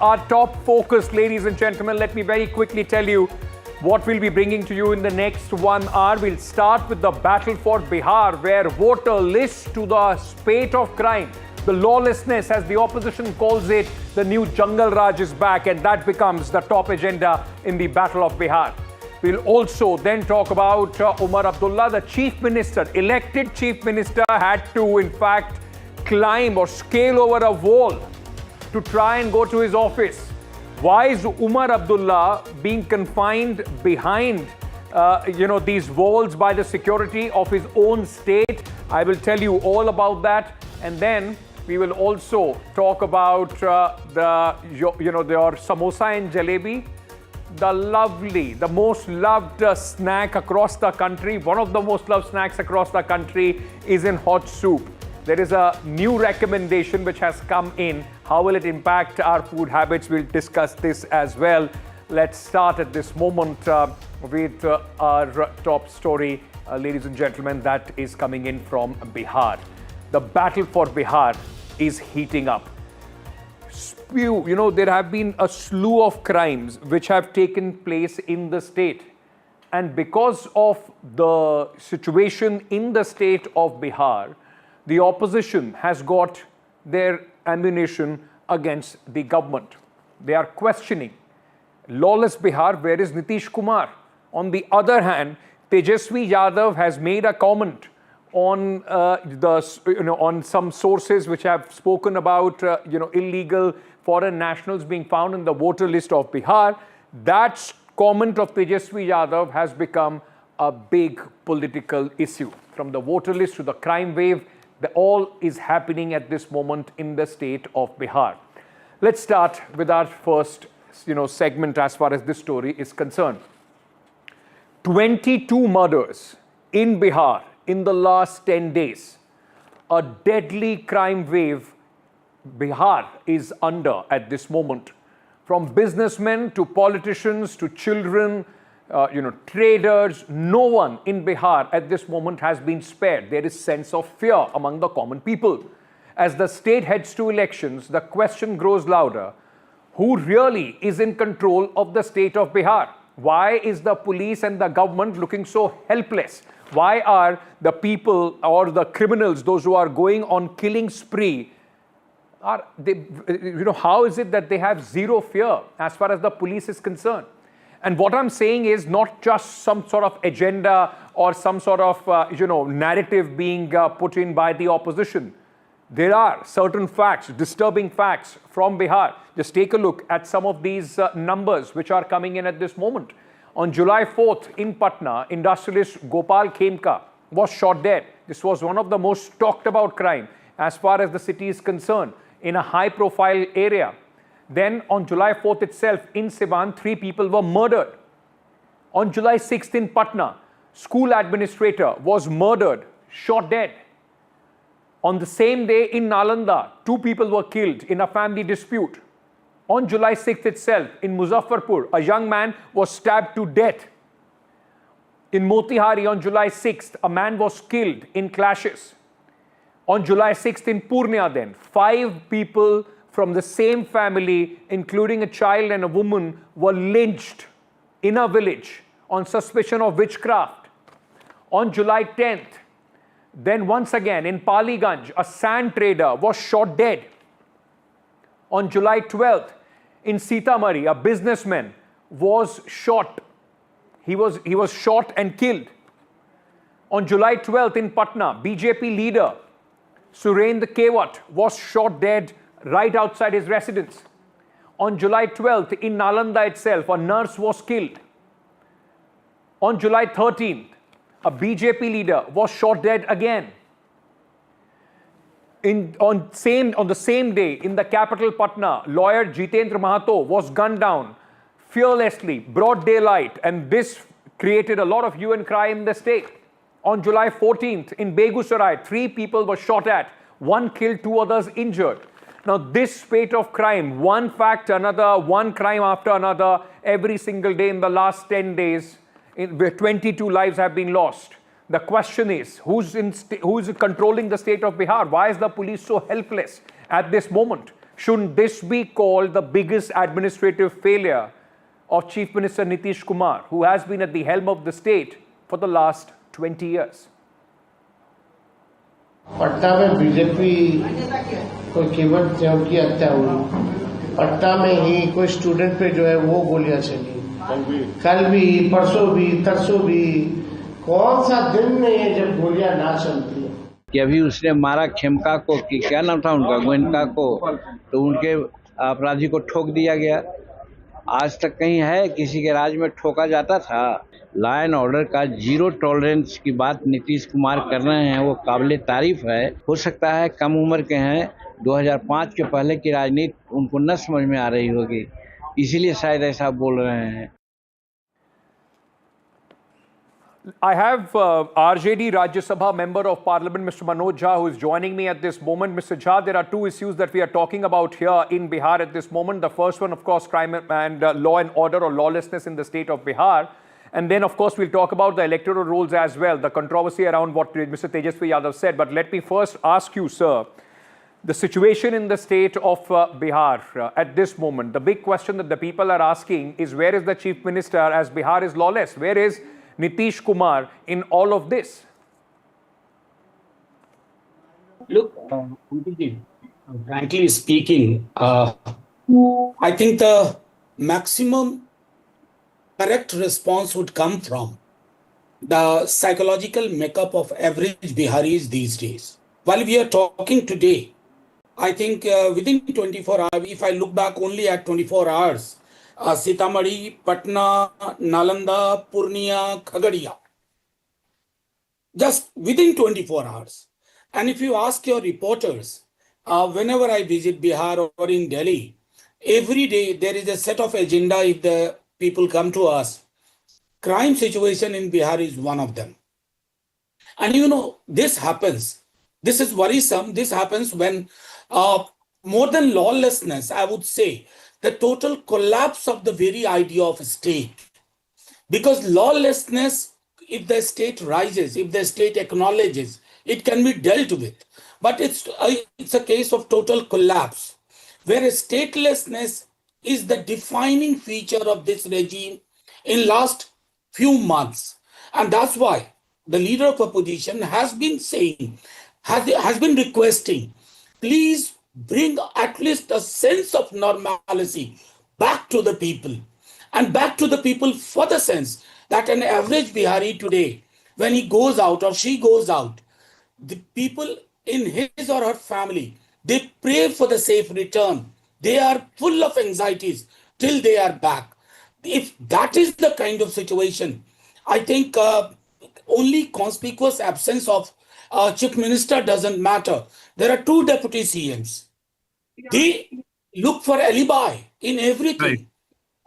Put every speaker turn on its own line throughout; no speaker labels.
Our top focus, ladies and gentlemen, let me very quickly tell you what we'll be bringing to you in the next 1 hour. We'll start with the battle for Bihar, where voter lists to the spate of crime. The lawlessness, as the opposition calls it, the new Jungle Raj is back, and that becomes the top agenda in the battle of Bihar. We'll also then talk about Umar Abdullah, the chief minister, elected chief minister, had to, in fact, climb or scale over a wall to try and go to his office. Why is Umar Abdullah being confined behind, these walls by the security of his own state? I will tell you all about that, and then we will also talk about your samosa and jalebi, the most loved snack across the country. One of the most loved snacks across the country is in hot soup. There is a new recommendation which has come in. How will it impact our food habits? We'll discuss this as well. Let's start at this moment with our top story, ladies and gentlemen, that is coming in from Bihar. The battle for Bihar is heating up. There have been a slew of crimes which have taken place in the state. And because of the situation in the state of Bihar, the opposition has got their ammunition against the government. They are questioning lawless Bihar, where is Nitish Kumar? On the other hand, Tejasvi Yadav has made a comment on on some sources which have spoken about illegal foreign nationals being found in the voter list of Bihar. That comment of Tejasvi Yadav has become a big political issue. From the voter list to the crime wave, all is happening at this moment in the state of Bihar. Let's start with our first segment as far as this story is concerned. 22 murders in Bihar in the last 10 days. A deadly crime wave Bihar is under at this moment. From businessmen to politicians to children, traders, no one in Bihar at this moment has been spared. There is sense of fear among the common people. As the state heads to elections, the question grows louder: who really is in control of the state of Bihar? Why is the police and the government looking so helpless? Why are the people or the criminals, those who are going on killing spree, how is it that they have zero fear as far as the police is concerned? And what I'm saying is not just some sort of agenda or some sort of, narrative being put in by the opposition. There are certain facts, disturbing facts from Bihar. Just take a look at some of these numbers which are coming in at this moment. On July 4th in Patna, industrialist Gopal Khemka was shot dead. This was one of the most talked about crime as far as the city is concerned in a high profile area. Then on July 4th itself in Siwan, 3 people were murdered. On July 6th in Patna, school administrator was murdered, shot dead. On the same day in Nalanda, 2 people were killed in a family dispute. On July 6th itself in Muzaffarpur, a young man was stabbed to death. In Motihari on July 6th, a man was killed in clashes. On July 6th in Purnia then, 5 people from the same family, including a child and a woman, were lynched in a village on suspicion of witchcraft. On July 10th, then once again in Paliganj, a sand trader was shot dead. On July 12th, in Sitamarhi, a businessman was shot. He was shot and killed. On July 12th in Patna, BJP leader Surendra Kewat was shot dead right outside his residence. On July 12th, in Nalanda itself, a nurse was killed. On July 13th, a BJP leader was shot dead again. On the same day, in the capital Patna, lawyer Jitendra Mahato was gunned down fearlessly, broad daylight, and this created a lot of hue and cry in the state. On July 14th, in Begusarai, 3 people were shot at, 1 killed, 2 others injured. Now, this spate of crime, one fact another, one crime after another, every single day in the last 10 days, where 22 lives have been lost. The question is, who's controlling the state of Bihar? Why is the police so helpless at this moment? Shouldn't this be called the biggest administrative failure of Chief Minister Nitish Kumar, who has been at the helm of the state for the last 20 years?
Patna में BJP कोई कीमत से उनकी हत्या हुई। पटना में ही कोई student पे जो है वो गोलियां चली, कल भी, परसों भी, तरसों भी। कौन सा दिन है जब गोलियां ना चलती है?
कि अभी उसने मारा खेमका को, कि क्या नाम था उनका, गोयनका को, तो उनके अपराधी को ठोक दिया गया। आज तक कहीं है किसी के राज में ठोका जाता था? लॉ एंड ऑर्डर का जीरो टॉलरेंस की बात नीतीश कुमार कर रहे हैं, वो काबिले तारीफ है। हो सकता है कम उम्र के हैं, 2005 के पहले की राजनीति उनको न समझ में आ रही होगी, इसीलिए शायद ऐसा बोल रहे हैं।
I have RJD Rajya Sabha Member of Parliament, Mr. Manoj Jha, who is joining me at this moment. Mr. Jha, there are two issues that we are talking about here in Bihar at this moment. The first one, of course, crime and law and order or lawlessness in the state of Bihar. And then, of course, we'll talk about the electoral rolls as well, the controversy around what Mr. Tejasvi Yadav said. But let me first ask you, sir, the situation in the state of Bihar at this moment. The big question that the people are asking is, where is the Chief Minister as Bihar is lawless? Where is Nitish Kumar in all of this?
Look, frankly speaking, I think the maximum correct response would come from the psychological makeup of average Biharis these days. While we are talking today, I think within 24 hours, if I look back only at 24 hours, Sitamarhi, Patna, Nalanda, Purnia, Khagadia, just within 24 hours. And if you ask your reporters, whenever I visit Bihar or in Delhi, every day there is a set of agenda if the people come to us. Crime situation in Bihar is one of them. And you know, this happens. This is worrisome. This happens when more than lawlessness, I would say, the total collapse of the very idea of a state. Because lawlessness, if the state rises, if the state acknowledges, it can be dealt with. But it's a case of total collapse, where statelessness is the defining feature of this regime in last few months. And that's why the leader of opposition has been saying, has been requesting, please bring at least a sense of normalcy back to the people. And back to the people for the sense that an average Bihari today, when he goes out or she goes out, the people in his or her family, they pray for the safe return. They are full of anxieties till they are back. If that is the kind of situation, I think only conspicuous absence of chief minister doesn't matter. There are two deputy CMs. They look for alibi in everything.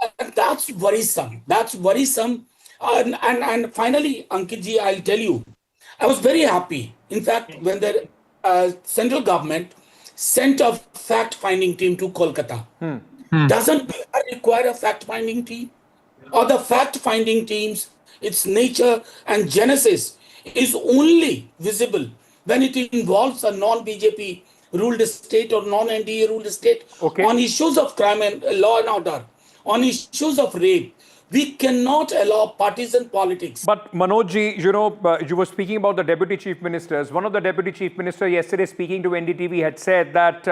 Right. And that's worrisome. That's worrisome. And finally, Ankit ji, I'll tell you, I was very happy. In fact, when the central government sent a fact-finding team to Kolkata, doesn't Bihar require a fact-finding team? Or the fact-finding teams, its nature and genesis is only visible when it involves a non-BJP ruled state or non-NDA ruled state on issues of crime and law and order, on issues of rape. We cannot allow partisan politics.
But Manoj ji, you know, you were speaking about the deputy chief ministers. One of the deputy chief ministers yesterday speaking to NDTV had said that,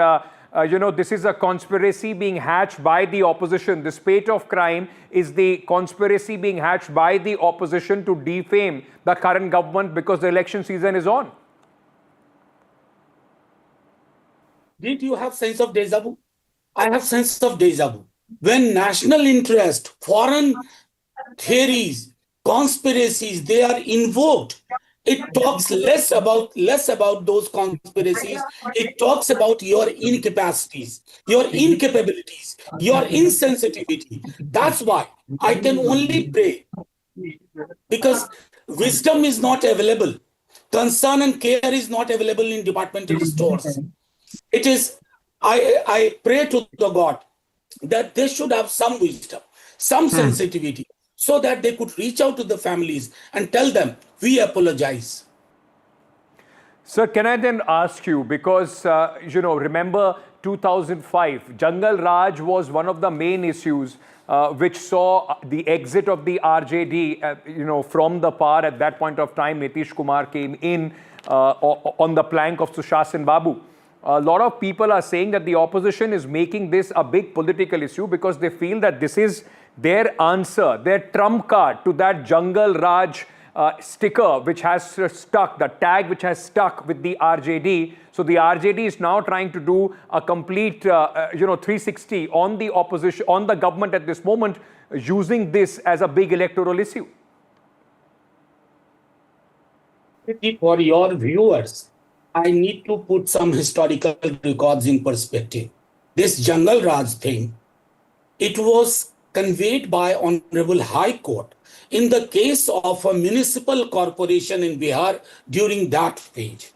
you know, this is a conspiracy being hatched by the opposition. The spate of crime is the conspiracy being hatched by the opposition to defame the current government because the election season is on.
Did you have sense of deja vu? I have sense of deja vu. When national interest, foreign theories, conspiracies, they are invoked, it talks less about those conspiracies. It talks about your incapacities, your incapabilities, your insensitivity. That's why I can only pray, because wisdom is not available. Concern and care is not available in departmental stores. It is, I pray to the God that they should have some wisdom, some sensitivity, so that they could reach out to the families and tell them, we apologize.
Sir, can I then ask you, because, you know, remember 2005. Jungle Raj was one of the main issues which saw the exit of the RJD, from the power. At that point of time, Nitish Kumar came in on the plank of Sushasan Babu. A lot of people are saying that the opposition is making this a big political issue because they feel that this is their answer, their trump card to that Jungle Raj sticker which has stuck, the tag which has stuck with the RJD. So the RJD is now trying to do a complete 360 on the opposition, on the government at this moment, using this as a big electoral issue.
For your viewers, I need to put some historical records in perspective. This Jungle Raj thing, it was conveyed by Honorable High Court in the case of a municipal corporation in Bihar during that phase.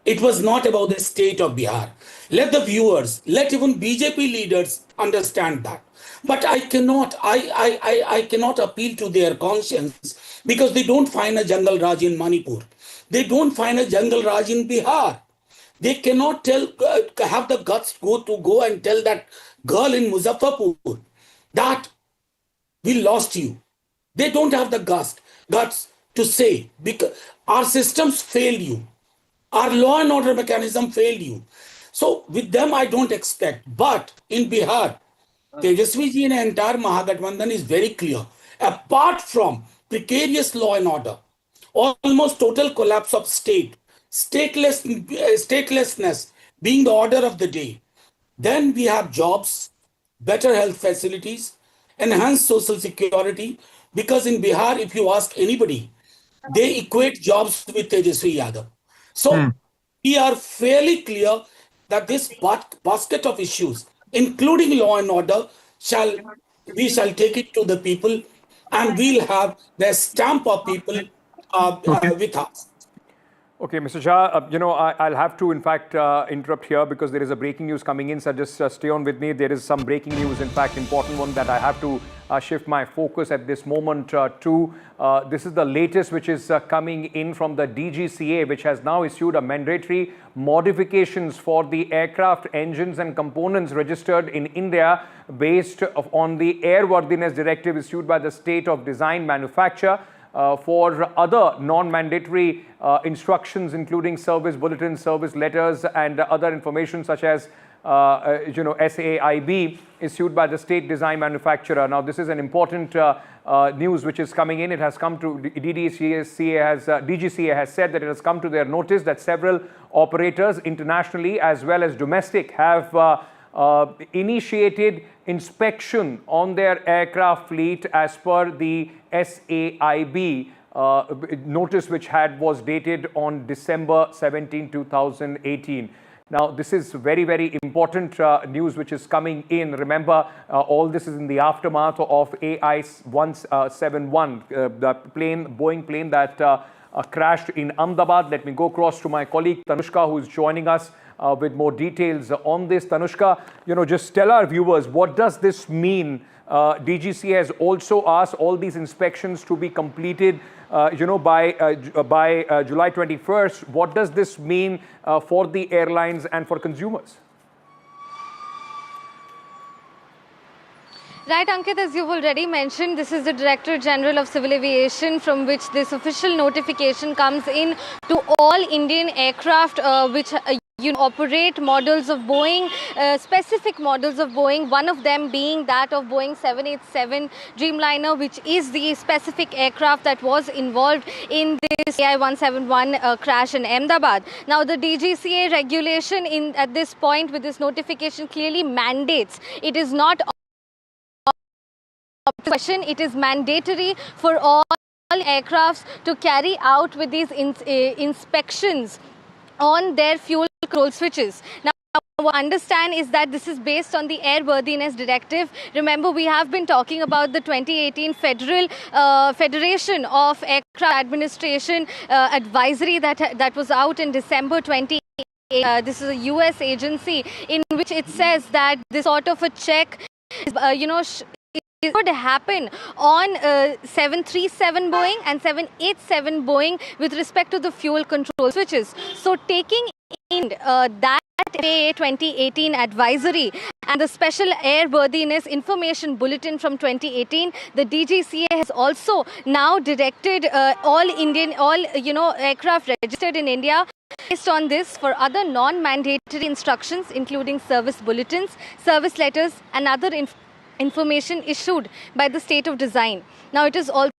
It was not about the state of Bihar. Let the viewers, let even BJP leaders understand that. But I cannot appeal to their conscience because they don't find a Jungle Raj in Manipur. They don't find a Jungle Raj in Bihar. They cannot have the guts to go and tell that girl in Muzaffarpur that we lost you. They don't have the guts to say, because our systems failed you. Our law and order mechanism failed you. So with them, I don't expect. But in Bihar, Tejaswi ji and entire Mahagathbandhan is very clear. Apart from precarious law and order, almost total collapse of statelessness being the order of the day, then we have jobs, better health facilities, enhanced social security. Because in Bihar, if you ask anybody, they equate jobs with Tejaswi Yadav. So we are fairly clear that this basket of issues, including law and order, we shall take it to the people, and we'll have the stamp of people with us.
Okay, Mr. Shah, I'll have to, in fact, interrupt here because there is a breaking news coming in. So just stay on with me. There is some breaking news, in fact, important one that I have to shift my focus at this moment to. This is the latest which is coming in from the DGCA, which has now issued a mandatory modifications for the aircraft engines and components registered in India based on the airworthiness directive issued by the State of Design Manufacture. For other non-mandatory instructions, including service bulletins, service letters, and other information such as SAIB issued by the state design manufacturer. Now, this is an important news which is coming in. It has come to DGCA has said that it has come to their notice that several operators internationally as well as domestic have initiated inspection on their aircraft fleet as per the SAIB notice which was dated on December 17, 2018. Now, this is very, very important news which is coming in. Remember, all this is in the aftermath of AI-171, the Boeing plane that crashed in Ahmedabad. Let me go across to my colleague Tanushka, who is joining us with more details on this. Tanushka, just tell our viewers, what does this mean? DGCA has also asked all these inspections to be completed, by July 21st. What does this mean for the airlines and for consumers?
Right, Ankit, as you've already mentioned, this is the Director General of Civil Aviation from which this official notification comes in to all Indian aircraft which operate models of Boeing, specific models of Boeing, one of them being that of Boeing 787 Dreamliner, which is the specific aircraft that was involved in this AI-171 crash in Ahmedabad. Now, the DGCA regulation at this point with this notification clearly mandates, it is not question, it is mandatory for all aircrafts to carry out with these inspections on their fuel control switches. Now, what I understand is that this is based on the airworthiness directive. Remember, we have been talking about the 2018 Federation of Aircraft Administration advisory that was out in December 2018. This is a US agency in which it says that this sort of a check would happen on 737 Boeing and 787 Boeing with respect to the fuel control switches. So taking in that FAA 2018 advisory and the special airworthiness information bulletin from 2018, the DGCA has also now directed all aircraft registered in India based on this for other non-mandatory instructions, including service bulletins, service letters, and other information issued by the state of design. Now, it is also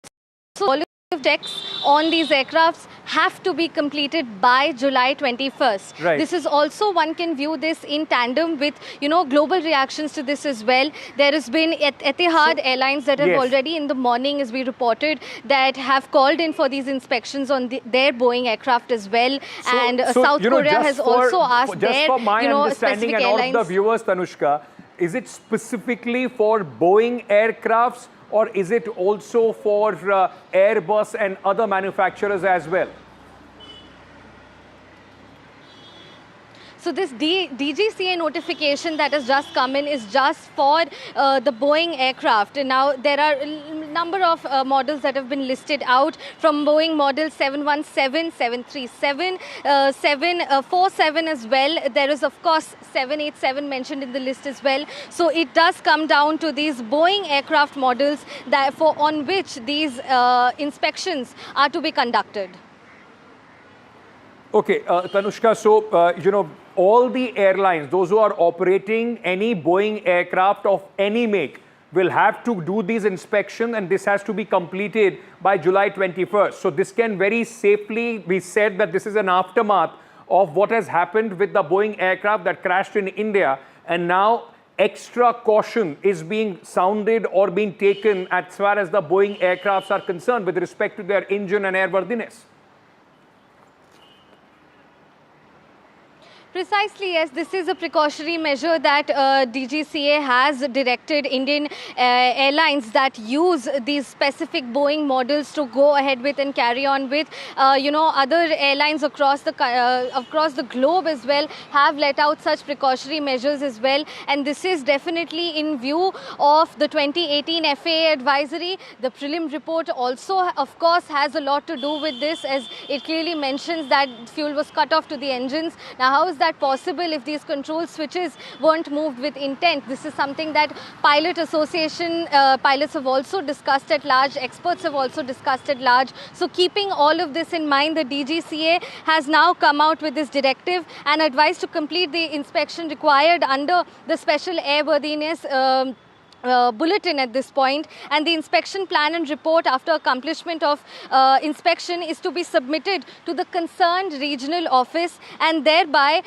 all of checks on these aircrafts have to be completed by July 21st.
Right.
This is also, one can view this in tandem with, global reactions to this as well. There has been Etihad Airlines that have already in the morning, as we reported, that have called in for these inspections on their Boeing aircraft as well. South Korea has also asked their,
for my understanding
specific
and
airlines.
all of the viewers, Tanushka, is it specifically for Boeing aircrafts, or is it also for Airbus and other manufacturers as well?
So this DGCA notification that has just come in is just for the Boeing aircraft. And now there are a number of models that have been listed out, from Boeing model 717, 737, 747 as well. There is of course 787 mentioned in the list as well. So it does come down to these Boeing aircraft models that on which these inspections are to be conducted.
Okay, Tanushka, so, all the airlines, those who are operating any Boeing aircraft of any make, will have to do these inspections, and this has to be completed by July 21st. So this can very safely be said that this is an aftermath of what has happened with the Boeing aircraft that crashed in India, and now extra caution is being sounded or being taken as far as the Boeing aircrafts are concerned with respect to their engine and airworthiness.
Precisely, yes. This is a precautionary measure that DGCA has directed Indian airlines that use these specific Boeing models to go ahead with and carry on with. Other airlines across the globe as well have let out such precautionary measures as well. And this is definitely in view of the 2018 FAA advisory. The prelim report also, of course, has a lot to do with this, as it clearly mentions that fuel was cut off to the engines. Now, how is that possible if these control switches weren't moved with intent? This is something that pilot association pilots have also discussed at large, experts have also discussed at large. So keeping all of this in mind, the DGCA has now come out with this directive and advised to complete the inspection required under the special airworthiness bulletin at this point, and the inspection plan and report after accomplishment of inspection is to be submitted to the concerned regional office, and thereby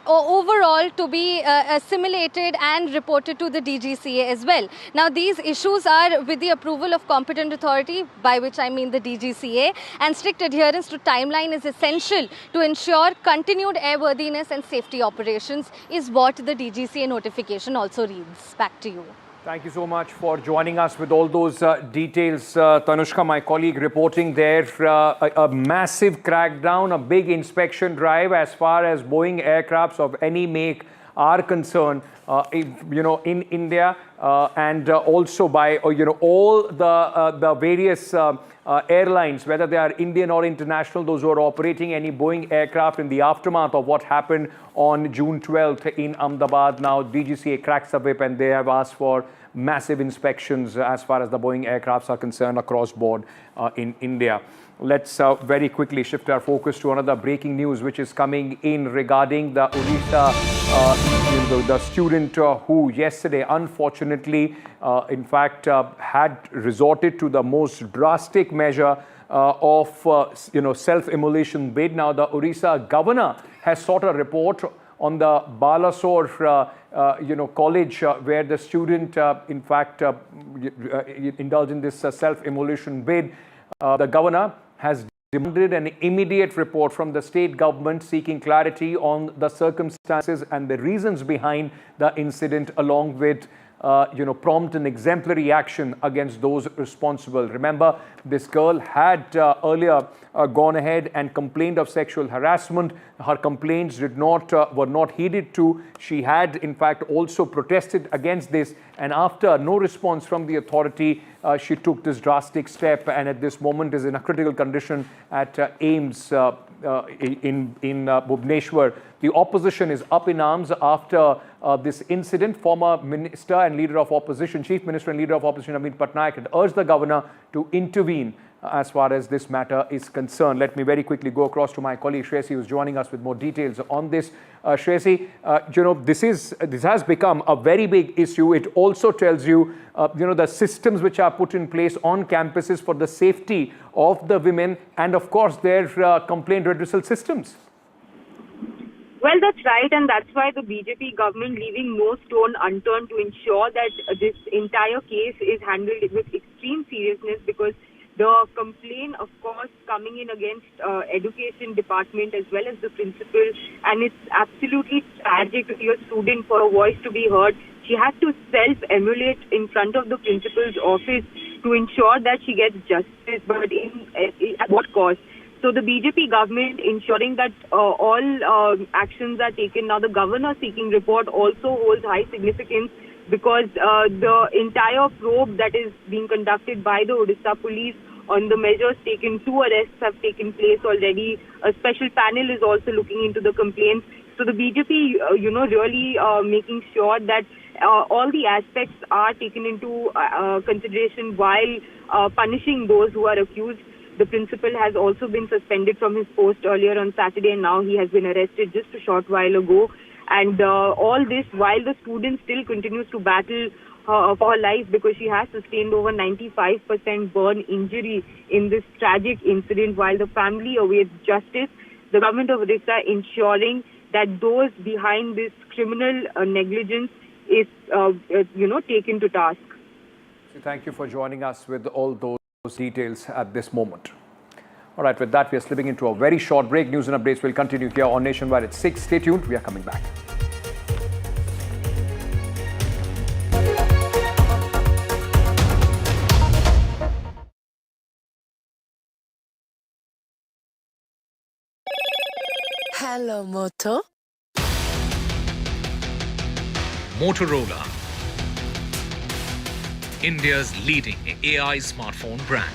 overall to be assimilated and reported to the DGCA as well. Now these issues are with the approval of competent authority, by which I mean the DGCA, and strict adherence to timeline is essential to ensure continued airworthiness and safety operations, is what the DGCA notification also reads. Back to you.
Thank you so much for joining us with all those details. Tanushka, my colleague, reporting there a massive crackdown, a big inspection drive as far as Boeing aircrafts of any make are concerned, in India, and also by all the various airlines, whether they are Indian or international, those who are operating any Boeing aircraft in the aftermath of what happened on June 12th in Ahmedabad. Now DGCA cracks the whip and they have asked for massive inspections as far as the Boeing aircrafts are concerned across board in India. Let's very quickly shift our focus to another breaking news which is coming in regarding the Odisha, the student who yesterday, unfortunately, in fact, had resorted to the most drastic measure of self-immolation bid. Now, the Odisha governor has sought a report on the Balasore, college where the student, in fact, indulged in this self-immolation bid. The governor has demanded an immediate report from the state government seeking clarity on the circumstances and the reasons behind the incident, along with prompt and exemplary action against those responsible. Remember, this girl had earlier gone ahead and complained of sexual harassment. Her complaints were not heeded to. She had, in fact, also protested against this, And after no response from the authority, she took this drastic step, and at this moment is in a critical condition at AIMS in Bhubaneswar. The opposition is up in arms after this incident. Former Minister and Leader of Opposition, Chief Minister and Leader of Opposition Naveen Patnaik had urged the governor to intervene as far as this matter is concerned. Let me very quickly go across to my colleague Shreyasi, who's joining us with more details on this. Shreyasi, this has become a very big issue. It also tells you, the systems which are put in place on campuses for the safety of the women and, of course, their complaint redressal systems.
Well, that's right, and that's why the BJP government leaving no stone unturned to ensure that this entire case is handled with extreme seriousness, because the complaint, of course, coming in against education department as well as the principal, and it's absolutely tragic to see a student for a voice to be heard. She had to self-emulate in front of the principal's office to ensure that she gets justice, but at what cost? So the BJP government ensuring that all actions are taken. Now the governor seeking report also holds high significance, because the entire probe that is being conducted by the Odisha police on the measures taken, 2 arrests have taken place already. A special panel is also looking into the complaints. So the BJP, really making sure that all the aspects are taken into consideration while punishing those who are accused. The principal has also been suspended from his post earlier on Saturday, and now he has been arrested just a short while ago. And all this while the student still continues to battle for her life, because she has sustained over 95% burn injury in this tragic incident. While the family awaits justice, the government of Odisha ensuring that those behind this criminal negligence is, taken to task.
Thank you for joining us with all those details at this moment. All right, with that, we are slipping into a very short break. News and updates will continue here on Nationwide at 6. Stay tuned. We are coming back.
Hello, Moto.
Motorola, India's leading AI smartphone brand.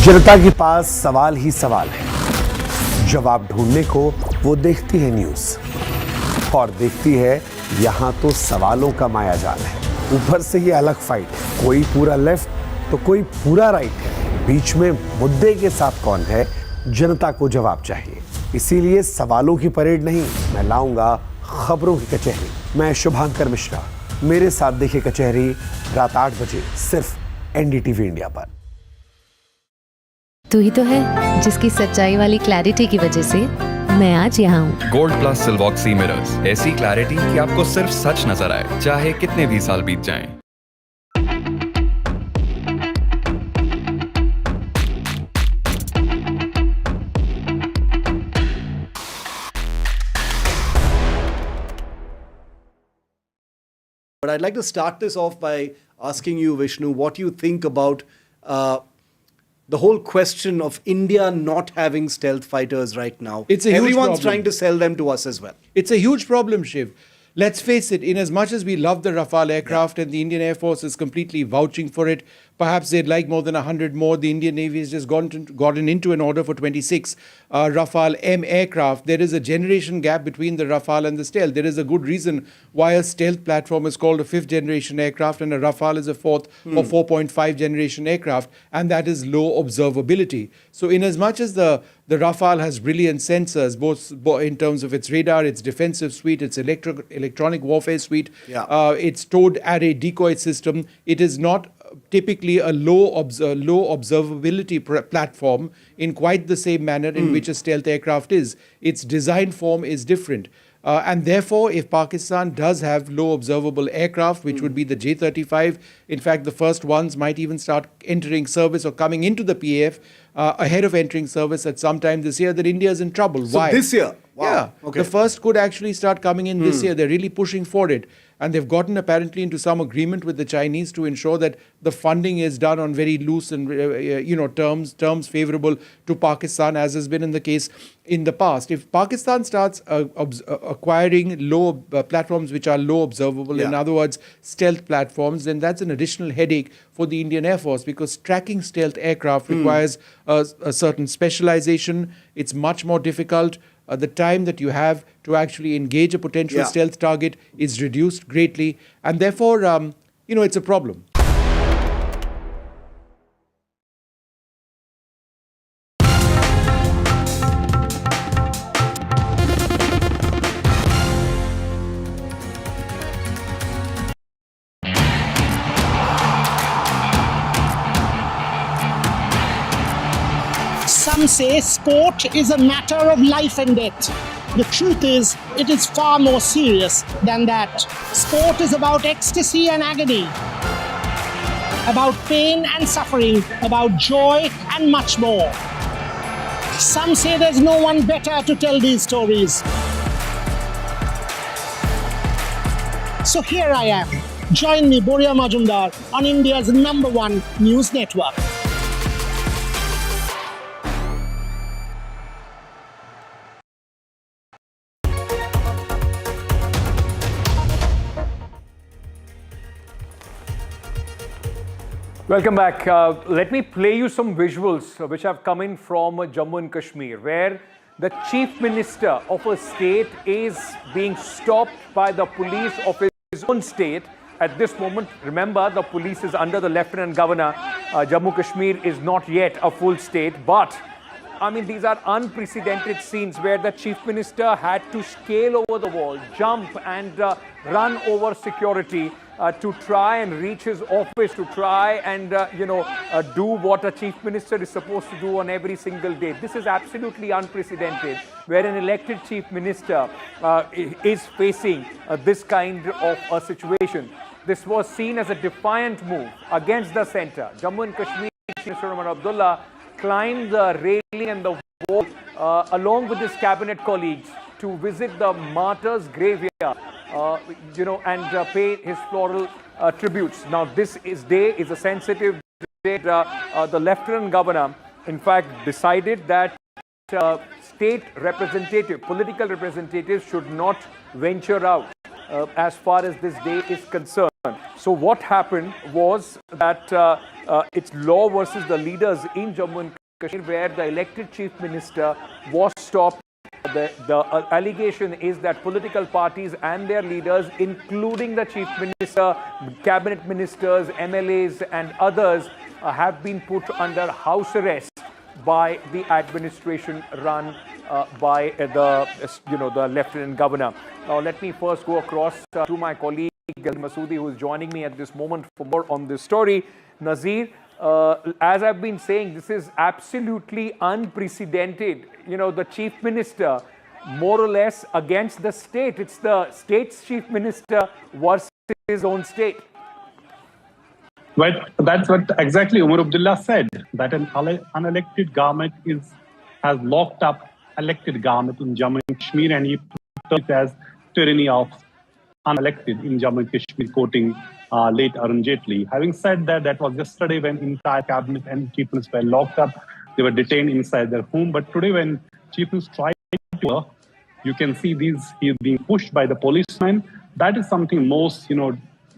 जनता के पास सवाल ही सवाल है। जवाब ढूंढने को वो देखती है न्यूज़, और देखती है यहां तो सवालों का मायाजाल है। ऊपर से ये अलग फाइट है, कोई पूरा लेफ्ट तो कोई पूरा राइट है। बीच में मुद्दे के साथ कौन है, जनता को जवाब चाहिए। इसीलिए सवालों की परेड नहीं, मैं लाऊंगा खबरों की कचहरी। मैं शुभांकर मिश्रा, मेरे साथ देखिए कचहरी रात 8 बजे सिर्फ NDTV इंडिया पर।
तू ही तो है जिसकी सच्चाई वाली क्लैरिटी की वजह से मैं आज यहाँ हूँ।
गोल्ड प्लस सिल्वॉक्सी मिरर्स, ऐसी क्लैरिटी कि आपको सिर्फ सच नजर आए, चाहे कितने भी साल बीत जाएं।
But I'd like to start this off by asking you, Vishnu, what you think about the whole question of India not having stealth fighters right now.
It's a huge
Everyone's
problem.
trying to sell them to us as well.
It's a huge problem, Shiv. Let's face it, in as much as we love the Rafale aircraft and the Indian Air Force is completely vouching for it, perhaps they'd like more than 100 more. The Indian Navy has just gotten into an order for 26 Rafale M aircraft. There is a generation gap between the Rafale and the stealth. There is a good reason why a stealth platform is called a 5th generation aircraft and a Rafale is a 4th or 4.5 generation aircraft, and that is low observability. So in as much as the Rafale has brilliant sensors, both in terms of its radar, its defensive suite, its electronic warfare suite, its towed array decoy system, it is not typically a low observability platform in quite the same manner in which a stealth aircraft is. Its design form is different. And therefore, if Pakistan does have low observable aircraft, which would be the J-35, in fact, the first ones might even start entering service or coming into the PAF ahead of entering service at some time this year, then India is in trouble.
So
Why?
this year? Wow.
Yeah.
Okay.
The first could actually start coming in this year. They're really pushing for it. And they've gotten apparently into some agreement with the Chinese to ensure that the funding is done on very loose and terms favorable to Pakistan, as has been in the case in the past. If Pakistan starts acquiring low platforms which are low observable, in other words, stealth platforms, then that's an additional headache for the Indian Air Force, because tracking stealth aircraft requires a certain specialization. It's much more difficult. The time that you have to actually engage a potential stealth target is reduced greatly, and therefore, it's a problem.
Some say sport is a matter of life and death. The truth is, it is far more serious than that. Sport is about ecstasy and agony, about pain and suffering, about joy and much more. Some say there's no one better to tell these stories. So here I am. Join me, Boria Majumdar, on India's #1 news network.
Welcome back. Let me play you some visuals which have come in from Jammu and Kashmir, where the chief minister of a state is being stopped by the police of his own state. At this moment, remember, the police is under the Lieutenant Governor. Jammu Kashmir is not yet a full state, but I mean, these are unprecedented scenes where the chief minister had to scale over the wall, jump and run over security to try and reach his office, to try and, do what a chief minister is supposed to do on every single day. This is absolutely unprecedented, where an elected chief minister is facing this kind of a situation. This was seen as a defiant move against the center. Jammu and Kashmir Chief Minister Umar Abdullah climbed the railing and the wall along with his cabinet colleagues to visit the martyrs' graveyard, and pay his floral tributes. Now, this day is a sensitive day. The Lieutenant Governor, in fact, decided that state political representatives should not venture out as far as this day is concerned. So what happened was that it's law versus the leaders in Jammu and Kashmir, where the elected chief minister was stopped. The allegation is that political parties and their leaders, including the chief minister, cabinet ministers, MLAs and others, have been put under house arrest by the administration run by the Lieutenant Governor. Now, let me first go across to my colleague Masoodi, who is joining me at this moment for more on this story. Nazir, as I've been saying, this is absolutely unprecedented. The chief minister, more or less against the state. It's the state's chief minister versus his own state.
Well, that's what exactly Umar Abdullah said, that an unelected government has locked up elected government in Jammu and Kashmir, and he put it as tyranny of unelected in Jammu and Kashmir, quoting late Arun Jaitley. Having said that, that was yesterday when entire cabinet and chief minister were locked up. They were detained inside their home. But today, when chief minister tried to work, you can see he is being pushed by the policemen. That is something most,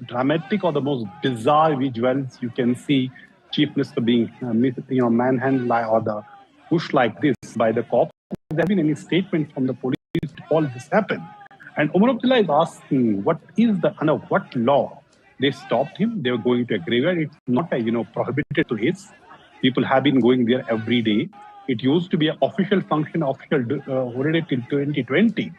dramatic or the most bizarre visuals you can see. Chief minister being, manhandled or the push like this by the cops. There has been any statement from the police to all this happen. And Umar Abdullah is asking, what is under what law they stopped him? They were going to a graveyard. It's not a, prohibited to his. People have been going there every day. It used to be an official function, official holiday till 2020.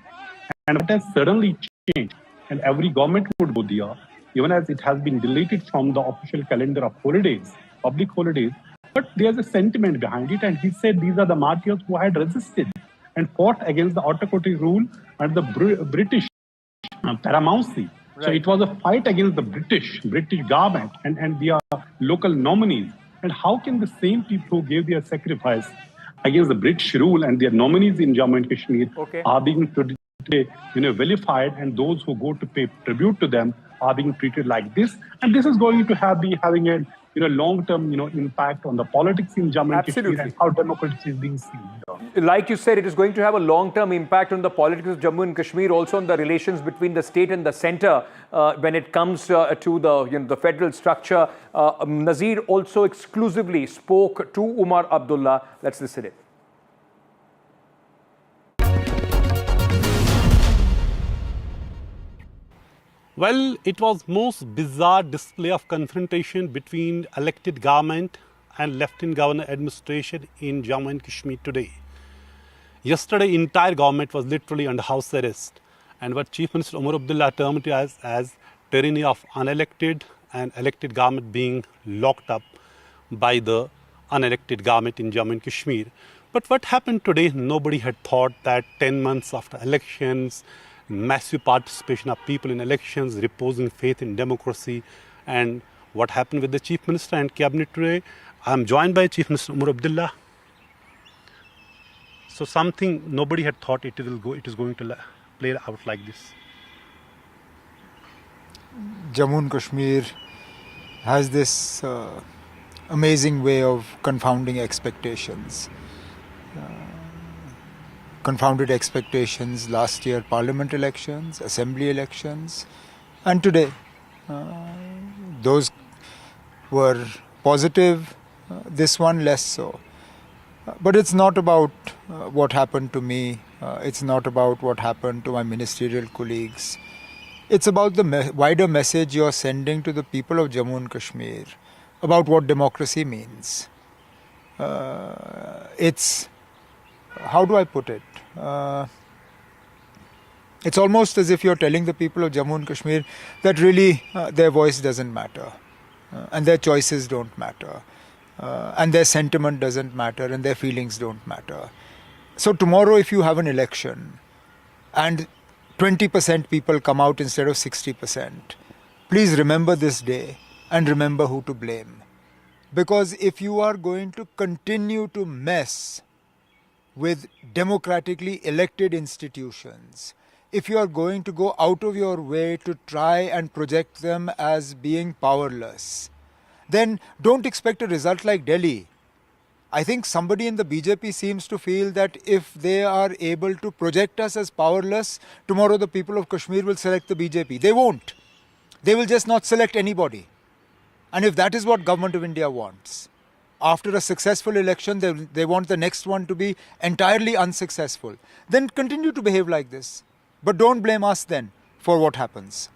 And it has suddenly changed. And every government would go there, even as it has been deleted from the official calendar of holidays, public holidays. But there's a sentiment behind it. And he said these are the martyrs who had resisted. and fought against the autocratic rule and the British paramountcy. So it was a fight against the British government and their local nominees. And how can the same people who gave their sacrifice against the British rule and their nominees in Jammu and Kashmir are being today, vilified, and those who go to pay tribute to them are being treated like this? And this is going to be having a long-term impact on the politics in Jammu and Kashmir and how democracy is being seen.
Like you said, it is going to have a long-term impact on the politics of Jammu and Kashmir, also on the relations between the state and the centre when it comes to the federal structure. Nazir also exclusively spoke to Umar Abdullah. Let's listen it.
Well, it was most bizarre display of confrontation between elected government and Lieutenant Governor administration in Jammu and Kashmir today. Yesterday, entire government was literally under house arrest, and what Chief Minister Umar Abdullah termed it as tyranny of unelected and elected government being locked up by the unelected government in Jammu and Kashmir. But what happened today, nobody had thought that 10 months after elections, massive participation of people in elections, reposing faith in democracy, and what happened with the Chief Minister and Cabinet today. I am joined by Chief Minister Umar Abdullah. So something nobody had thought it is going to play out like this.
Jammu and Kashmir has this amazing way of confounding expectations. Confounded expectations last year, parliament elections, assembly elections, and today. Those were positive, this one less so. But it's not about what happened to me. It's not about what happened to my ministerial colleagues. It's about the wider message you're sending to the people of Jammu and Kashmir about what democracy means. It's, how do I put it? It's almost as if you're telling the people of Jammu and Kashmir that really their voice doesn't matter, and their choices don't matter, and their sentiment doesn't matter, and their feelings don't matter. So tomorrow, if you have an election and 20% people come out instead of 60%, please remember this day and remember who to blame. Because if you are going to continue to mess with democratically elected institutions, if you are going to go out of your way to try and project them as being powerless, then don't expect a result like Delhi. I think somebody in the BJP seems to feel that if they are able to project us as powerless, tomorrow the people of Kashmir will select the BJP. They won't. They will just not select anybody. And if that is what Government of India wants, after a successful election, they want the next one to be entirely unsuccessful, then continue to behave like this. But don't blame us then for what happens.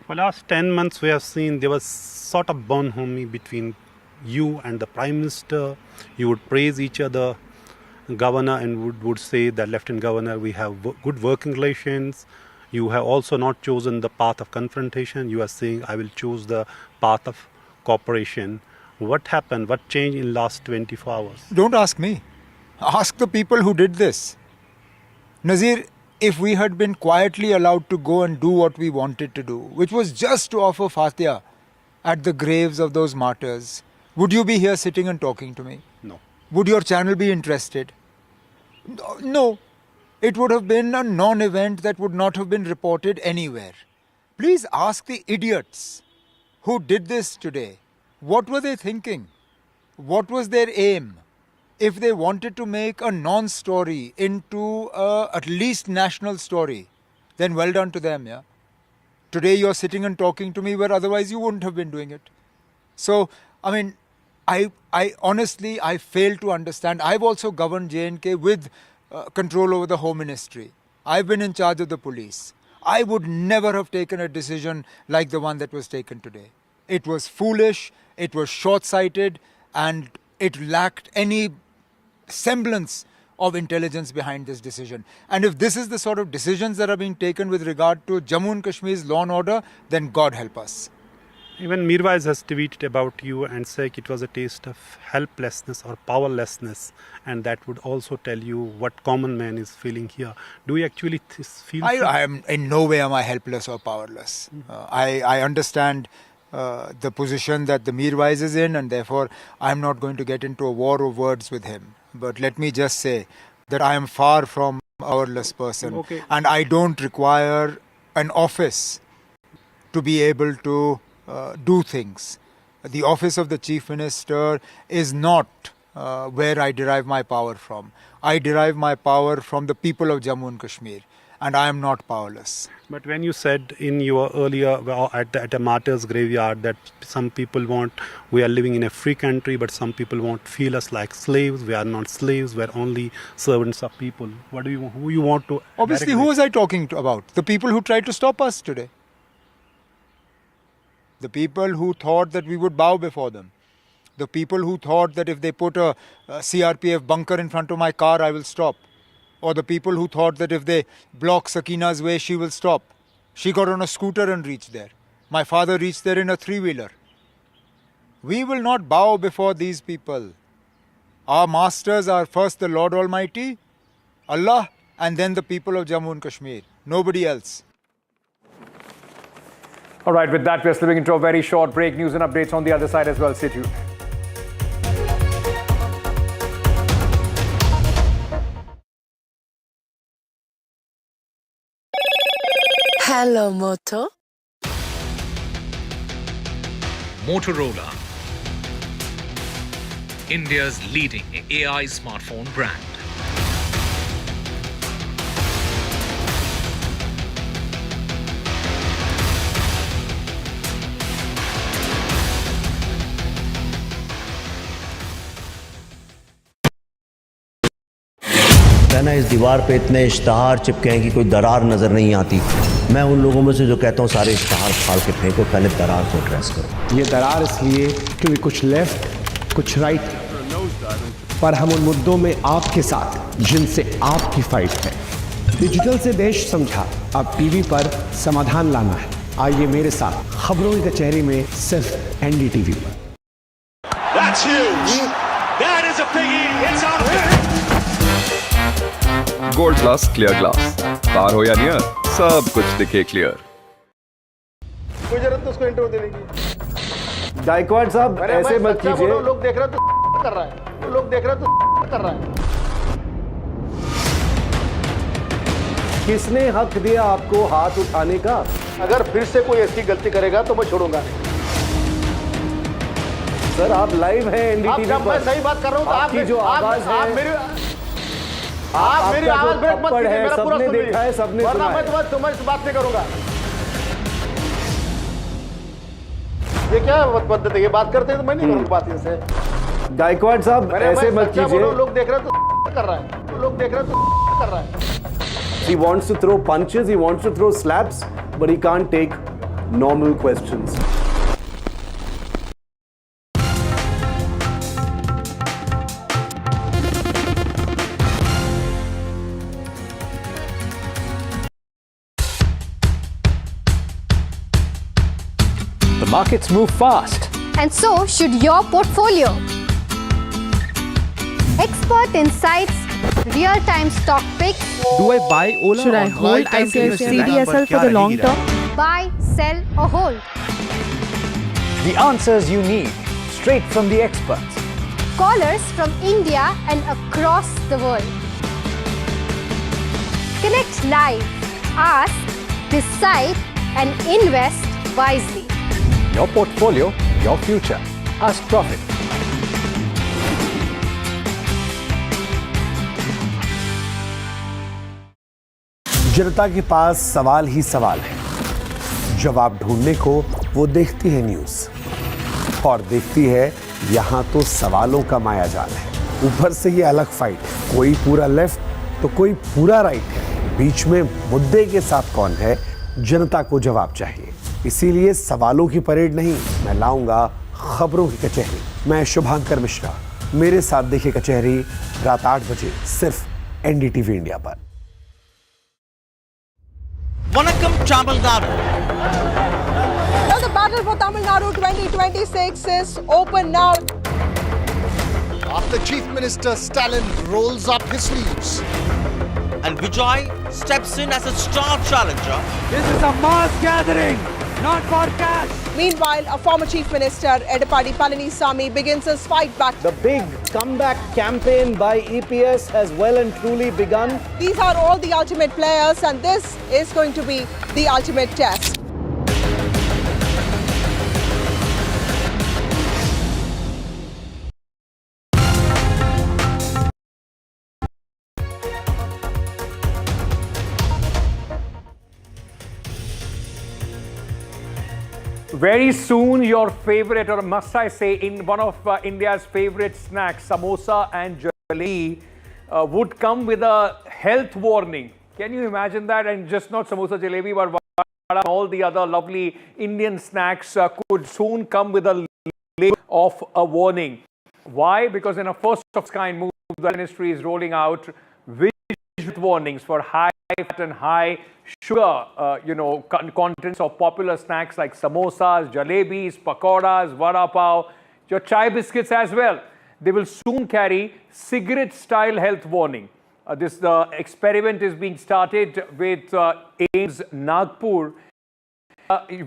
For last 10 months, we have seen there was sort of bonhomie between you and the Prime Minister. You would praise each other, Governor, and would say that Lieutenant Governor, we have good working relations. You have also not chosen the path of confrontation. You are saying, I will choose the path of cooperation. What happened? What changed in last 24 hours?
Don't ask me. Ask the people who did this. Nazir, if we had been quietly allowed to go and do what we wanted to do, which was just to offer Fatiha at the graves of those martyrs, would you be here sitting and talking to me?
No.
Would your channel be interested? No. It would have been a non-event that would not have been reported anywhere. Please ask the idiots who did this today. What were they thinking? What was their aim? If they wanted to make a non-story into at least national story, then well done to them, yeah? Today you're sitting and talking to me where otherwise you wouldn't have been doing it. So, I mean, I honestly, I fail to understand. I've also governed J&K with control over the Home Ministry. I've been in charge of the police. I would never have taken a decision like the one that was taken today. It was foolish, it was short-sighted, and it lacked any semblance of intelligence behind this decision. And if this is the sort of decisions that are being taken with regard to Jammu and Kashmir's law and order, then God help us.
Even Mirwais has tweeted about you and said it was a taste of helplessness or powerlessness, and that would also tell you what common man is feeling here. Do you actually feel?
I am in no way am I helpless or powerless. I understand the position that the Mirwais is in, and therefore I am not going to get into a war of words with him. But let me just say that I am far from a powerless person, and I don't require an office to be able to do things. The office of the Chief Minister is not where I derive my power from. I derive my power from the people of Jammu and Kashmir, and I am not powerless.
But when you said in your earlier at a martyr's graveyard that some people we are living in a free country, but some people won't feel us like slaves. We are not slaves. We are only servants of people. Who you want to?
Obviously, who was I talking about? The people who tried to stop us today. The people who thought that we would bow before them. The people who thought that if they put a CRPF bunker in front of my car, I will stop. Or the people who thought that if they block Sakina's way, she will stop. She got on a scooter and reached there. My father reached there in a three-wheeler. We will not bow before these people. Our masters are first the Lord Almighty, Allah, and then the people of Jammu and Kashmir. Nobody else.
All right, with that, we're slipping into a very short break. News and updates on the other side as well. Stay tuned.
Hello, Moto.
Motorola, India's leading AI smartphone brand.
कहना इस दीवार पे इतने इश्तहार चिपके हैं कि कोई दरार नजर नहीं आती। मैं उन लोगों में से जो कहता हूँ सारे इश्तहार फाड़ के फेंको, पहले दरार को एड्रेस करो।
ये दरार इसलिए क्योंकि कुछ लेफ्ट कुछ राइट, पर हम उन मुद्दों में आपके साथ जिनसे आपकी फाइट है। डिजिटल से देश समझा, अब टीवी पर समाधान लाना है। आइए मेरे साथ खबरों की कचहरी में सिर्फ NDTV पर।
That's huge. That is a biggie. It's out of there.
Gold plus clear glass, पार हो या नियर, सब कुछ दिखे क्लियर।
कोई जरूरत तो उसको इंटरव्यू देने की।
गायकवाड़ साहब ऐसे मत कीजिए।
लोग देख रहे तो कर रहा है, लोग देख रहे तो कर रहा है।
किसने हक दिया आपको हाथ उठाने का?
अगर फिर से कोई ऐसी गलती करेगा तो मैं छोड़ूंगा नहीं।
सर आप लाइव हैं NDTV पर।
मैं सही बात कर रहा हूँ।
आपकी जो आवाज है,
आप मेरी आवाज ब्रेक मत कीजिए, मेरा पूरा
सबने देखा है, सबने सुना है।
मैं तुम्हारी बात नहीं करूंगा। ये क्या पद्धति है? ये बात करते हैं तो मैं नहीं करूंगा बात इनसे।
गायकवाड़ साहब ऐसे मत कीजिए।
लोग देख रहे तो कर रहा है, लोग देख रहे तो कर रहा है।
He wants to throw punches, he wants to throw slaps, but he can't take normal questions.
The markets move fast.
And so should your portfolio. Expert insights, real-time stock picks.
Do I buy Ola?
Should I hold CDSL for the long term?
Buy, sell or hold.
The answers you need, straight from the experts.
Callers from India and across the world. Connect live, ask, decide and invest wisely.
Your portfolio, your future. Ask Profit.
जनता के पास सवाल ही सवाल है। जवाब ढूंढने को वो देखती है न्यूज़, और देखती है यहाँ तो सवालों का मायाजाल है। ऊपर से ये अलग फाइट है, कोई पूरा लेफ्ट तो कोई पूरा राइट है। बीच में मुद्दे के साथ कौन है, जनता को जवाब चाहिए। इसीलिए सवालों की परेड नहीं, मैं लाऊंगा खबरों की कचहरी। मैं शुभांकर मिश्रा, मेरे साथ देखिए कचहरी रात 8 बजे सिर्फ NDTV इंडिया पर।
Vanakkam Chamalgaru.
Well, the
battle for Tamil Nadu 2026 is open now.
After Chief Minister Stalin rolls up his sleeves.
And Vijay steps in as a star challenger.
This is a mass gathering, not for cash. Meanwhile, a former Chief Minister, Edapadi Palanisamy, begins his fight back.
The big comeback campaign by EPS has well and truly begun.
These are all the ultimate players, and this is going to be the ultimate test.
Very soon, your favorite, or must I say, in one of India's favorite snacks, samosa and jalebi, would come with a health warning. Can you imagine that? And just not samosa, jalebi, but all the other lovely Indian snacks could soon come with a label of a warning. Why? Because in a first of its kind move, the ministry is rolling out visual warnings for high fat and high sugar, contents of popular snacks like samosas, jalebis, pakoras, vada pav, your chai biscuits as well. They will soon carry cigarette-style health warning. This experiment is being started with AIIMS Nagpur.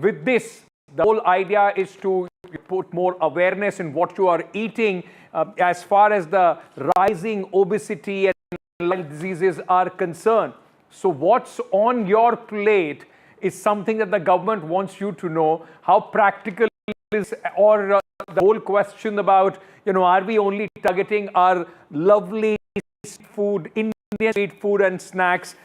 With this, the whole idea is to put more awareness in what you are eating as far as the rising obesity and lung diseases are concerned. So what's on your plate is something that the government wants you to know. How practical is, or the whole question about, are we only targeting our lovely food, Indian street food and snacks?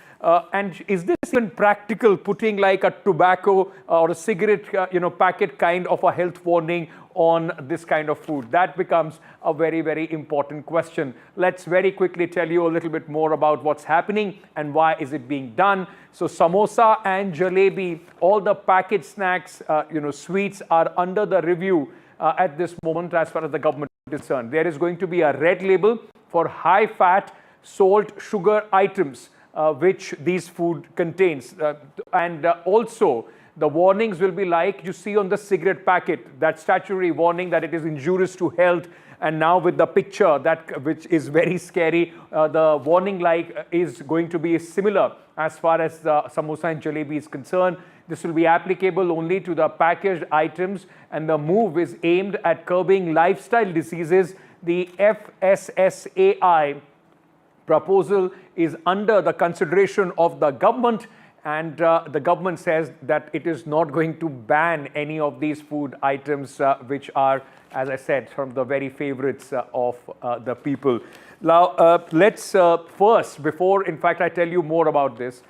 And is this even practical, putting like a tobacco or a cigarette, packet kind of a health warning on this kind of food? That becomes a very, very important question. Let's very quickly tell you a little bit more about what's happening and why is it being done. So samosa and jalebi, all the packet snacks, sweets are under the review at this moment as far as the government is concerned. There is going to be a red label for high fat, salt, sugar items, which these food contains. And also, the warnings will be like you see on the cigarette packet, that statutory warning that it is injurious to health. And now with the picture, which is very scary, the warning is going to be similar as far as the samosa and jalebi is concerned. This will be applicable only to the packaged items, and the move is aimed at curbing lifestyle diseases. The FSSAI proposal is under the consideration of the government, and the government says that it is not going to ban any of these food items which are, as I said, from the very favorites of the people. Now, let's first, before in fact I tell you more about this,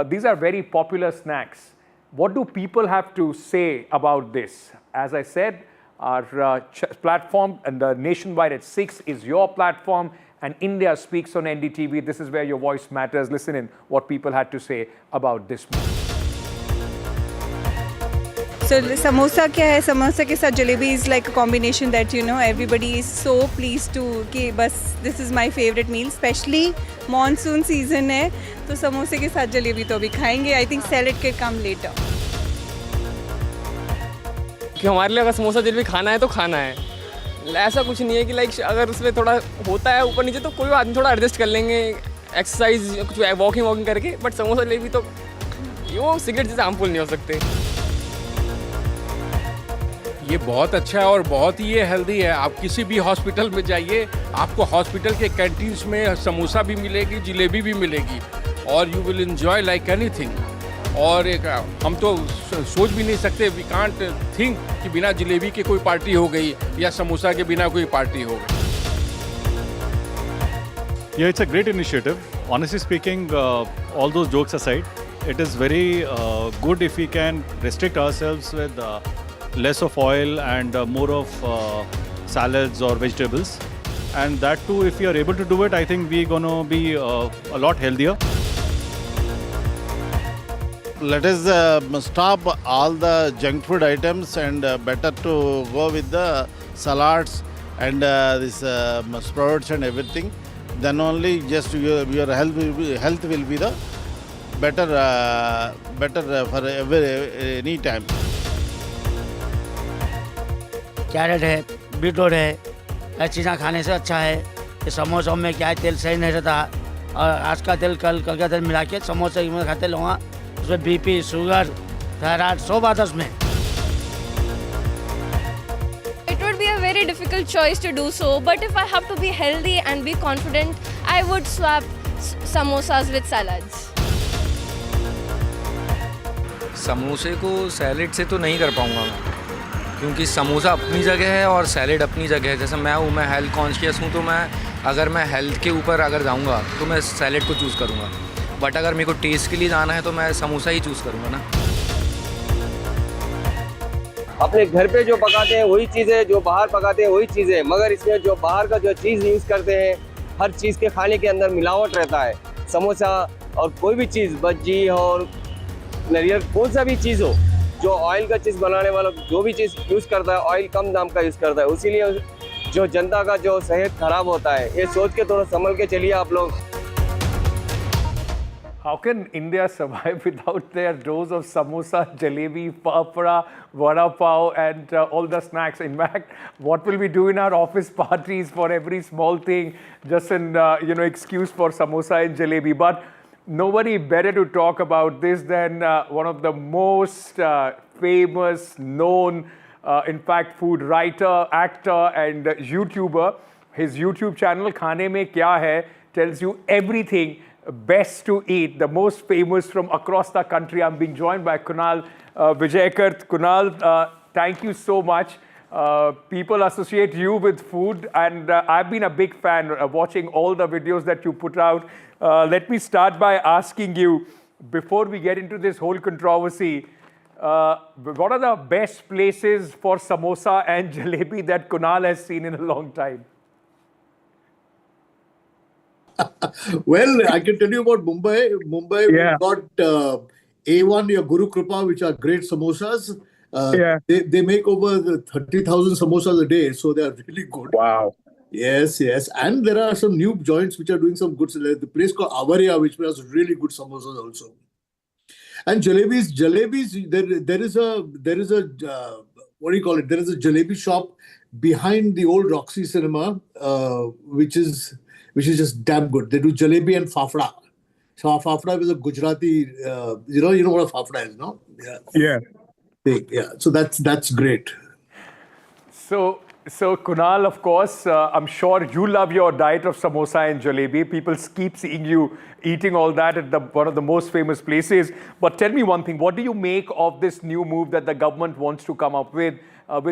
these are very popular snacks. What do people have to say about this? As I said, our platform and the Nationwide at 6 is your platform, and India Speaks on NDTV. This is where your voice matters. Listen in what people had to say about this move.
So samosa kya hai? Samosa ke sath jalebi is like a combination that everybody is so pleased to कि बस this is my favorite meal, especially monsoon season है तो समोसे के साथ जलेबी तो अभी खाएंगे. I think salad can come later.
कि हमारे लिए अगर समोसा जलेबी खाना है तो खाना है. ऐसा कुछ नहीं है कि अगर उसमें थोड़ा होता है ऊपर नीचे तो कोई आदमी थोड़ा एडजस्ट कर लेंगे, एक्सरसाइज कुछ वॉकिंग करके. बट समोसा जलेबी तो वो सिगरेट जैसे हार्मफुल नहीं हो सकते.
ये बहुत अच्छा है और बहुत ही ये हेल्दी है. आप किसी भी हॉस्पिटल में जाइए, आपको हॉस्पिटल के कैंटीन्स में समोसा भी मिलेगी, जलेबी भी मिलेगी, और you will enjoy like anything. और हम तो सोच भी नहीं सकते, वी कांट थिंक कि बिना जलेबी के कोई पार्टी हो गई या समोसा के बिना कोई पार्टी हो गई.
Yeah, it's a great initiative. Honestly speaking, all those jokes aside, it is very good if we can restrict ourselves with less of oil and more of salads or vegetables. And that too, if we are able to do it, I think we're going to be a lot healthier.
Let us stop all the junk food items and better to go with the salads and this sprouts and everything. Then only just your health will be the better for any time.
Carrot है, beetroot है, ऐसी चीज़ें खाने से अच्छा है। ये समोसों में क्या है, तेल सही नहीं रहता, और आज का तेल कल का तेल मिला के समोसे में खाते लोग, उसमें बीपी, शुगर, थायराइड सब आता उसमें।
It would be a very difficult choice to do so, but if I have to be healthy and be confident, I would swap samosas with salads.
समोसे को सैलेड से तो नहीं कर पाऊँगा मैं, क्योंकि समोसा अपनी जगह है और सैलेड अपनी जगह है। जैसे मैं हेल्थ कॉन्शियस हूँ, तो अगर मैं हेल्थ के ऊपर अगर जाऊँगा तो मैं सैलेड को चूज़ करूँगा, बट अगर मेरे को टेस्ट के लिए जाना है तो मैं समोसा ही चूज़ करूँगा ना।
अपने घर पे जो पकाते हैं वही चीज़ है, जो बाहर पकाते हैं वही चीज़ है, मगर इसमें जो बाहर का जो चीज़ यूज़ करते हैं, हर चीज़ के खाने के अंदर मिलावट रहता है। समोसा और कोई भी चीज़, बज्जी और नारियल, कौन सा भी चीज़ हो, जो ऑयल का चीज़ बनाने वाला जो भी चीज़ यूज़ करता है, ऑयल कम दाम का यूज़ करता है, इसीलिए जो जनता का जो सेहत खराब होता है, ये सोच के थोड़ा संभल के चलिए आप लोग।
How can India survive without their dose of samosa, jalebi, papra, vada pav, and all the snacks? In fact, what will we do in our office parties for every small thing, just an excuse for samosa and jalebi? But nobody better to talk about this than one of the most famous, known, in fact, food writer, actor, and YouTuber. His YouTube channel, Khane Mein Kya Hai, tells you everything best to eat, the most famous from across the country. I'm being joined by Kunal Vijayakart. Kunal, thank you so much. People associate you with food, and I've been a big fan watching all the videos that you put out. Let me start by asking you, before we get into this whole controversy, what are the best places for samosa and jalebi that Kunal has seen in a long time?
Well, I can tell you about Mumbai. Mumbai, we've got A1, your Guru Kripa, which are great samosas. They make over 30,000 samosas a day, so they are really good.
Wow.
Yes, yes. And there are some new joints which are doing some good. The place called Avaria, which has really good samosas also. And jalebis, there is a what do you call it? There is a jalebi shop behind the old Roxy Cinema, which is just damn good. They do jalebi and fafda. So fafda is a Gujarati, you know what a fafda is, no? Yeah. Yeah. So that's great.
So Kunal, of course, I'm sure you love your diet of samosa and jalebi. People keep seeing you eating all that at one of the most famous places. But tell me one thing, what do you make of this new move that the government wants to come up with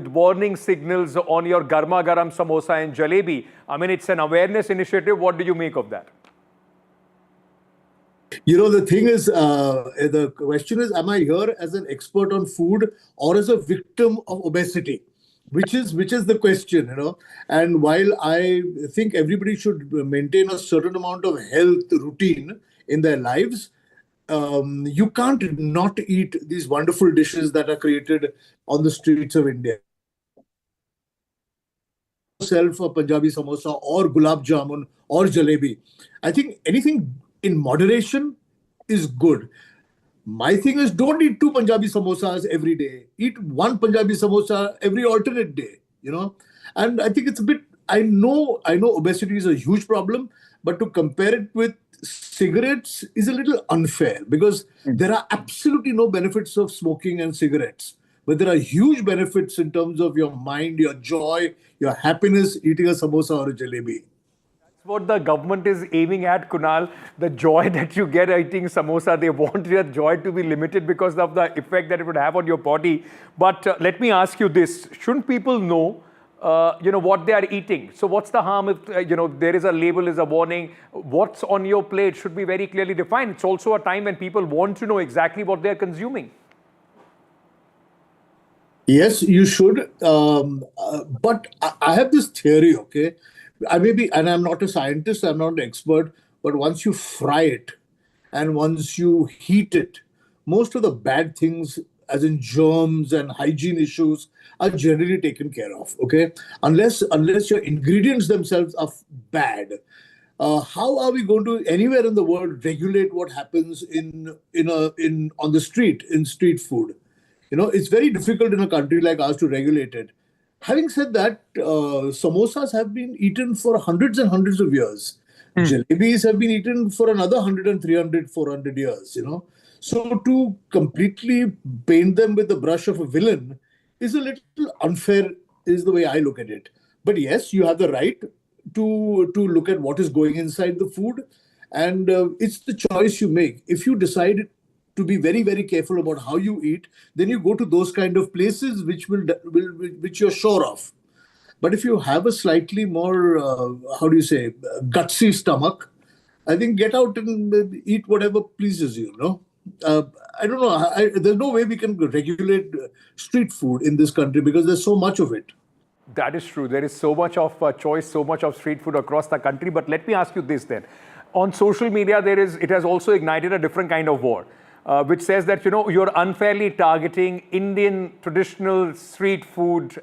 warning signals on your garma garam samosa and jalebi? I mean, it's an awareness initiative. What do you make of that?
You know, the thing is, the question is, am I here as an expert on food or as a victim of obesity? Which is the question, you know. And while I think everybody should maintain a certain amount of health routine in their lives, you can't not eat these wonderful dishes that are created on the streets of India. Self a Punjabi samosa or gulab jamun or jalebi. I think anything in moderation is good. My thing is, don't eat 2 Punjabi samosas every day. Eat 1 Punjabi samosa every alternate day, you know. And I think it's a bit, I know obesity is a huge problem, but to compare it with cigarettes is a little unfair because there are absolutely no benefits of smoking and cigarettes. But there are huge benefits in terms of your mind, your joy, your happiness eating a samosa or a jalebi.
What the government is aiming at, Kunal, the joy that you get eating samosa, they want your joy to be limited because of the effect that it would have on your body. But let me ask you this, shouldn't people know, what they are eating? So what's the harm if, there is a label, is a warning, what's on your plate should be very clearly defined. It's also a time when people want to know exactly what they're consuming.
Yes, you should. But I have this theory, okay? I may be, and I'm not a scientist, I'm not an expert, but once you fry it and once you heat it, most of the bad things, as in germs and hygiene issues, are generally taken care of, okay? Unless your ingredients themselves are bad. How are we going to anywhere in the world regulate what happens on the street, in street food? You know, it's very difficult in a country like ours to regulate it. having said that, samosas have been eaten for hundreds and hundreds of years. Jalebis have been eaten for another 100 and 300, 400 years, So to completely paint them with the brush of a villain is a little unfair, is the way I look at it. But yes, you have the right to look at what is going inside the food, and it's the choice you make. If you decide to be very, very careful about how you eat, then you go to those kind of places which which you're sure of. But if you have a slightly more, gutsy stomach, I think get out and eat whatever pleases you, I don't know. There's no way we can regulate street food in this country because there's so much of it.
That is true. There is so much of choice, so much of street food across the country. But let me ask you this then. On social media, it has also ignited a different kind of war, which says that, you're unfairly targeting Indian traditional street food,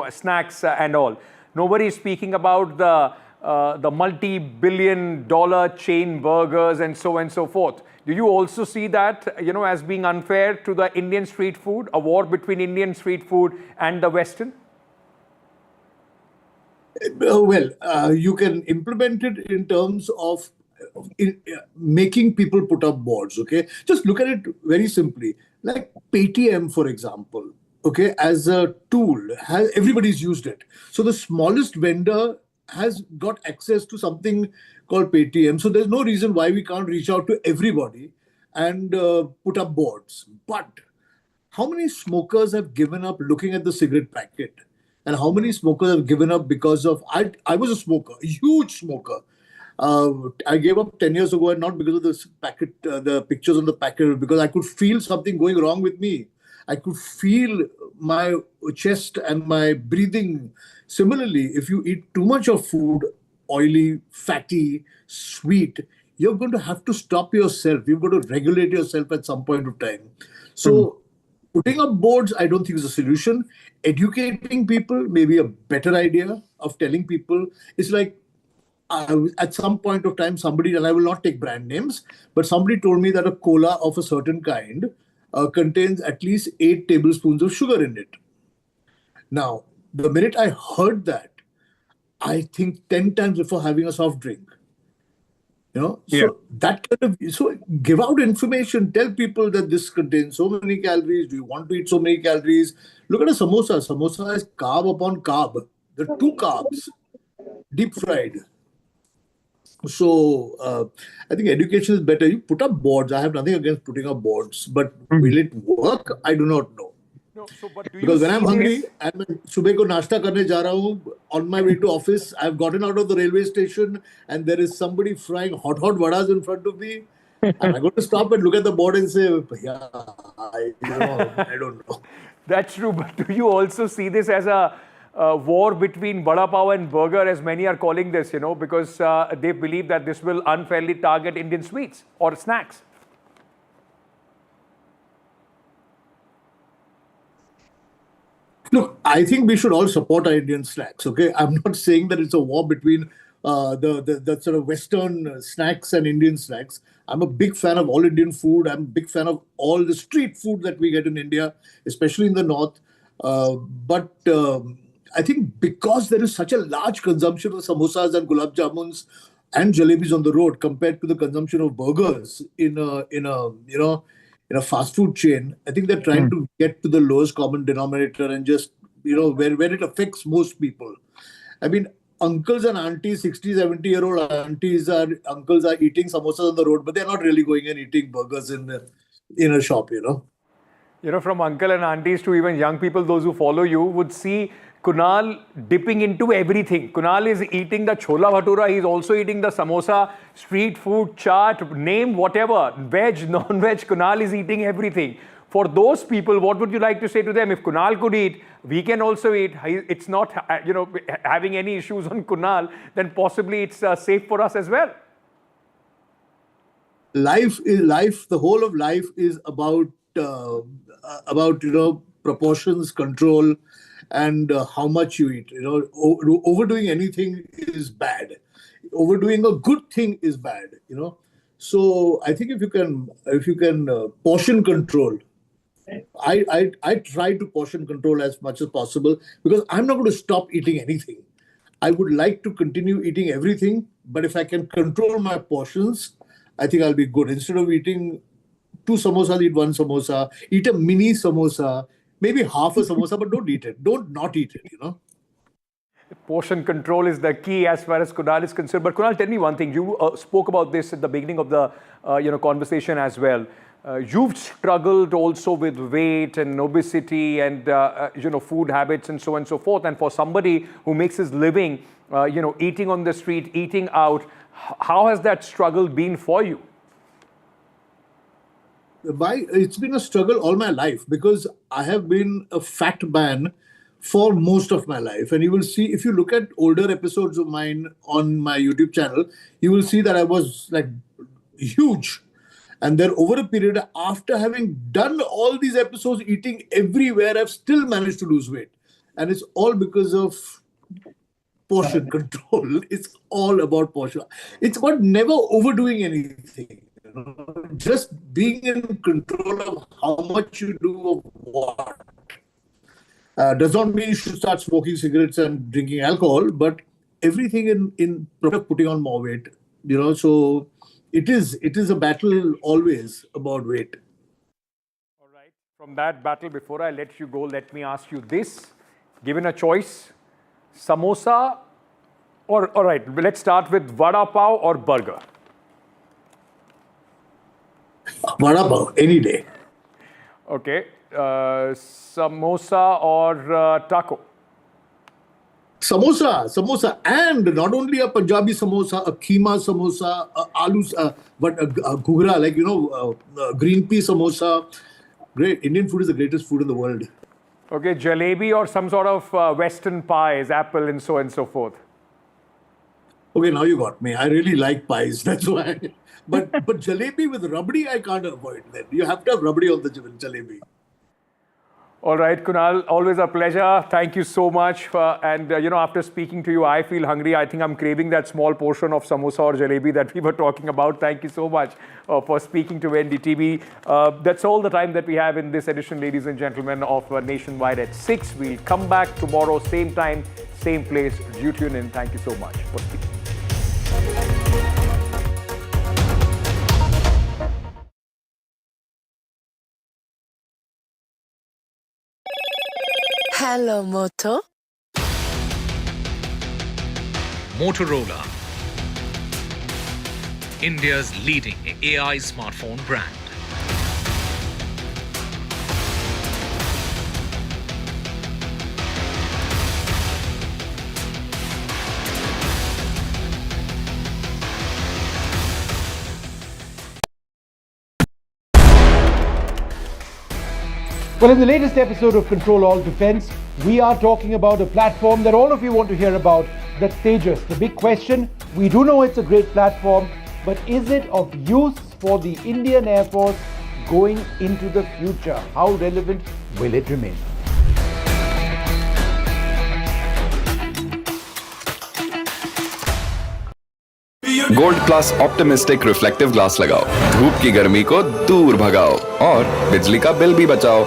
snacks and all. Nobody is speaking about the multi-billion-dollar chain burgers and so forth. Do you also see that, as being unfair to the Indian street food, a war between Indian street food and the Western?
You can implement it in terms of making people put up boards, okay? Just look at it very simply. Like Paytm, for example, okay, as a tool, everybody's used it. So the smallest vendor has got access to something called Paytm. So there's no reason why we can't reach out to everybody and put up boards. But how many smokers have given up looking at the cigarette packet? And how many smokers have given up because of... I was a smoker, a huge smoker. I gave up 10 years ago, and not because of the packet, the pictures on the packet, because I could feel something going wrong with me. I could feel my chest and my breathing. Similarly, if you eat too much of food, oily, fatty, sweet, you're going to have to stop yourself. You've got to regulate yourself at some point of time. So putting up boards, I don't think is a solution. Educating people may be a better idea of telling people. It's like, at some point of time, somebody, and I will not take brand names, but somebody told me that a cola of a certain kind contains at least 8 tablespoons of sugar in it. Now, the minute I heard that, I think 10 times before having a soft drink. So that kind of, so give out information, tell people that this contains so many calories. Do you want to eat so many calories? Look at a samosa. Samosa is carb upon carb. There are 2 carbs, deep fried. So I think education is better. You put up boards. I have nothing against putting up boards, but will it work? I do not know.
No,
because when I'm hungry, I'm subah ko nashta karne ja raha hu, on my way to office, I've gotten out of the railway station and there is somebody frying hot vadas in front of me. And I'm going to stop and look at the board and say, yeah, I don't know.
That's true. But do you also see this as a war between Vada Pav and burger, as many are calling this, because they believe that this will unfairly target Indian sweets or snacks?
Look, I think we should all support our Indian snacks, okay? I'm not saying that it's a war between the sort of Western snacks and Indian snacks. I'm a big fan of all Indian food. I'm a big fan of all the street food that we get in India, especially in the north. But I think because there is such a large consumption of samosas and gulab jamuns and jalebis on the road compared to the consumption of burgers in a fast food chain, I think they're trying to get to the lowest common denominator and just, where it affects most people. I mean, uncles and aunties, 60, 70-year-old uncles are eating samosas on the road, but they're not really going and eating burgers in a shop,
From uncle and aunties to even young people, those who follow you would see Kunal dipping into everything. Kunal is eating the chola bhatura. He's also eating the samosa, street food, chaat, name whatever. Veg, non-veg, Kunal is eating everything. For those people, what would you like to say to them? If Kunal could eat, we can also eat. It's not, having any issues on Kunal, then possibly it's safe for us as well.
Life is life. The whole of life is about proportions, control, and how much you eat. Overdoing anything is bad. Overdoing a good thing is bad. So I think if you can portion control, I try to portion control as much as possible because I'm not going to stop eating anything. I would like to continue eating everything, but if I can control my portions, I think I'll be good. Instead of eating 2 samosas, eat 1 samosa, eat a mini samosa, maybe half a samosa, but don't eat it. Don't not eat it, you know.
Portion control is the key as far as Kunal is concerned. But Kunal, tell me one thing. You spoke about this at the beginning of the conversation as well. You've struggled also with weight and obesity and food habits and so on and so forth. And for somebody who makes his living, eating on the street, eating out, how has that struggle been for you?
It's been a struggle all my life because I have been a fat man for most of my life. And you will see, if you look at older episodes of mine on my YouTube channel, you will see that I was like huge. And then over a period, after having done all these episodes, eating everywhere, I've still managed to lose weight. And it's all because of portion control. It's all about portion. It's about never overdoing anything. Just being in control of how much you do of what. Does not mean you should start smoking cigarettes and drinking alcohol, but everything in putting on more weight. So it is a battle always about weight.
All right. From that battle, before I let you go, let me ask you this. Given a choice, samosa all right, let's start with vada pav or burger.
Vada pav, any day.
Okay. Samosa or taco?
Samosa, and not only a Punjabi samosa, a keema samosa, a ghugra, green pea samosa. Great. Indian food is the greatest food in the world.
Okay, jalebi or some sort of western pies, apple and so forth.
Okay, now you got me. I really like pies, that's why. But jalebi with rabdi, I can't avoid that. You have to have rabdi on the jalebi.
All right, Kunal, always a pleasure. Thank you so much. After speaking to you, I feel hungry. I think I'm craving that small portion of samosa or jalebi that we were talking about. Thank you so much for speaking to NDTV. That's all the time that we have in this edition, ladies and gentlemen, of Nationwide at 6. We'll come back tomorrow, same time, same place. Do tune in. Thank you so much for speaking.
Hello, Moto.
Motorola, India's leading AI smartphone brand.
Well, in the latest episode of Control All Defense, we are talking about a platform that all of you want to hear about, the Tejas. The big question, we do know it's a great platform, but is it of use for the Indian Air Force going into the future? How relevant will it remain?
Gold plus optimistic reflective glass लगाओ, धूप की गर्मी को दूर भगाओ और बिजली का बिल भी बचाओ।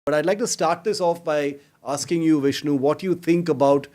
But I'd like to start this off by asking you, Vishnu, what you think about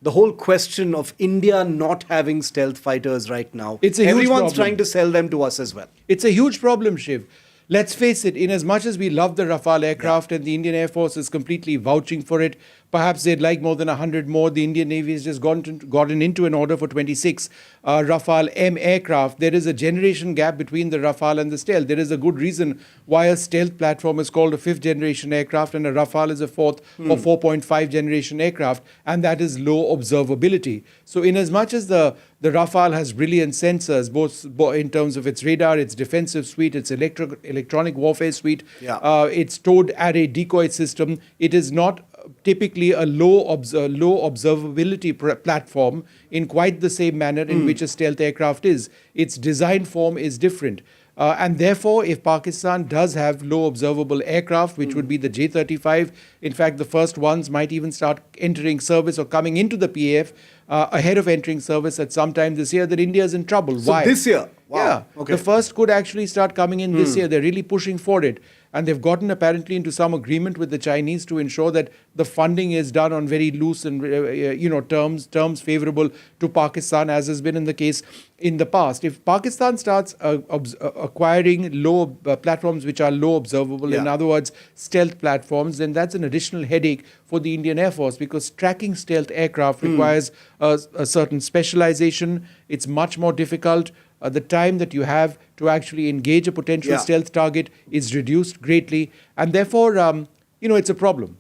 the whole question of India not having stealth fighters right now.
It's a huge
Everyone's
problem.
trying to sell them to us as well.
It's a huge problem, Shiv. Let's face it, in as much as we love the Rafale aircraft and the Indian Air Force is completely vouching for it, perhaps they'd like more than 100 more. The Indian Navy has just gotten into an order for 26 Rafale M aircraft. There is a generation gap between the Rafale and the stealth. There is a good reason why a stealth platform is called a 5th generation aircraft and a Rafale is a 4th or 4.5 generation aircraft, and that is low observability. So in as much as the Rafale has brilliant sensors, both in terms of its radar, its defensive suite, its electronic warfare suite, its towed array decoy system, it is not typically a low observability platform in quite the same manner in which a stealth aircraft is. Its design form is different. And therefore, if Pakistan does have low observable aircraft, which would be the J-35, in fact, the first ones might even start entering service or coming into the PAF ahead of entering service at some time this year, then India is in trouble.
So
Why?
this year? Wow.
Yeah.
Okay.
The first could actually start coming in this year. They're really pushing for it. And they've gotten apparently into some agreement with the Chinese to ensure that the funding is done on very loose and terms favorable to Pakistan, as has been in the case in the past. If Pakistan starts acquiring low platforms which are low observable, in other words, stealth platforms, then that's an additional headache for the Indian Air Force, because tracking stealth aircraft requires a certain specialization. It's much more difficult. The time that you have to actually engage a potential stealth target is reduced greatly, and therefore, it's a problem.